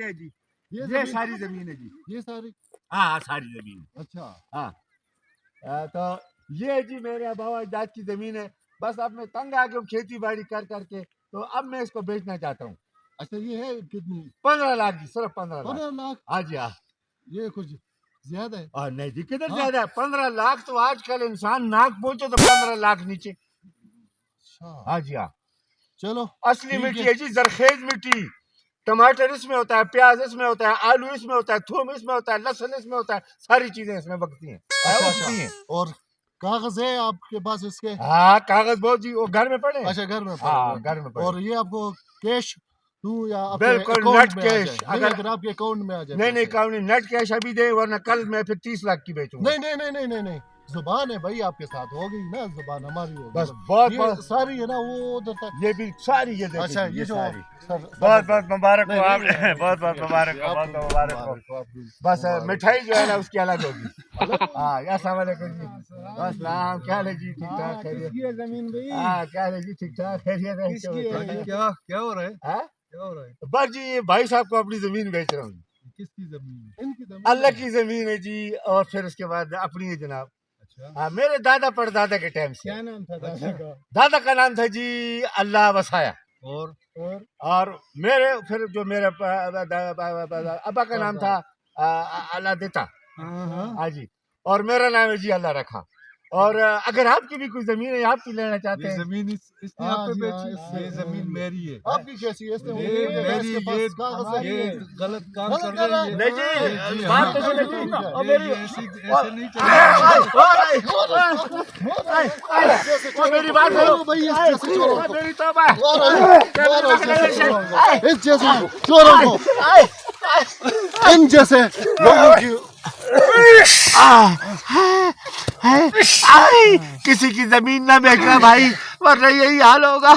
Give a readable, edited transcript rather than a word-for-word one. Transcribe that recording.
ये जी, ये सारी जमीन है जी, ये सारी, हाँ सारी जमीन। अच्छा हाँ तो ये जी मेरे बाबा अजदाद की जमीन है। बस अब मैं तंग आ गया हूँ खेती बाड़ी कर करके, तो अब मैं इसको बेचना चाहता हूँ। अच्छा ये है कितनी? 15 लाख जी, सिर्फ 15 लाख। 15 लाख? हाँ जी हाँ। ये कुछ ज्यादा है। नहीं जी किधर हाँ? ज्यादा है, 15 लाख तो आजकल इंसान नाक पहुंचे तो 15 लाख नीचे। अच्छा हाँ जी हाँ। चलो असली मिट्टी है जी, जरखेज मिट्टी। टमाटर इसमें होता है, प्याज इसमें होता है, आलू इसमें होता है, थूम इसमें होता है, लहसुन इसमें होता है, सारी चीजें इसमें बकती हैं। अच्छा उगती हैं। और कागज है आपके पास इसके? हाँ कागज बहुत जी, वो घर में पड़े हैं। अच्छा घर में पड़े हाँ हुए हैं। घर में पड़े। और ये आपको कैश दूं या आपके बिल्कुल अकाउंट नेट में आ कैश। जाए? नहीं, अगर आपके अकाउंट में आ जाए नहीं नहीं पैसे। अकाउंट नेट कैश अभी दे, वरना कल मैं फिर 30 लाख की बेचूंगा। नहीं नहीं नहीं नहीं नहीं नहीं, जुबान है भाई आपके साथ, हो गई ना जुबान हमारी होगी। बस बहुत ये बहुत सारी है ना वो उधर तक। ये भी सारी ये देखिए। अच्छा ये जो सारी बहुत बहुत बहुत मुबारक हो आप, बहुत बहुत मुबारक हो, बहुत मुबारक हो। बस मिठाई जो है ना उसकी अलग होगी। हाँ अस्सलाम वालेकुम जी। अस्सलाम, क्या हाल है जी? ठीक ठाक खैरियत? जमीन भाई हाँ क्या हाल है जी? ठीक ठाक खैरियत है? क्या क्या हो रहा है? हाँ? क्या हो रहा है? बस जी ये भाई साहब को अपनी जमीन बेच रहा हूँ। किसकी जमीन? इनकी जमीन। अल्लाह की जमीन है जी, और फिर उसके बाद अपनी है जनाब। अच्छा हाँ मेरे दादा परदादा के टाइम से। क्या नाम था दादा का? दादा का नाम था जी अल्लाह वसाया। और और मेरे फिर जो मेरे अब्बा का नाम था अल्लाह देता। हाँ जी। और मेरा नाम है जी अल्लाह रखा। और अगर आपकी भी कोई जमीन है, आप भी लेना चाहते हैं? जमीन इसने आप पे बेची? ये जमीन मेरी है। आपकी कैसी है? इसने मेरी, ये गलत काम कर रहे हैं। नहीं जी बात तो सुनो जी। और मेरी ऐसे नहीं चलेगा। मेरी बात सुनो भाई, इस जैसे चोरों को, मेरी तौबा। इस जैसे चोरों को, इन जैसे लोगों की किसी की जमीन ना बेचना भाई, वरना यही हाल होगा।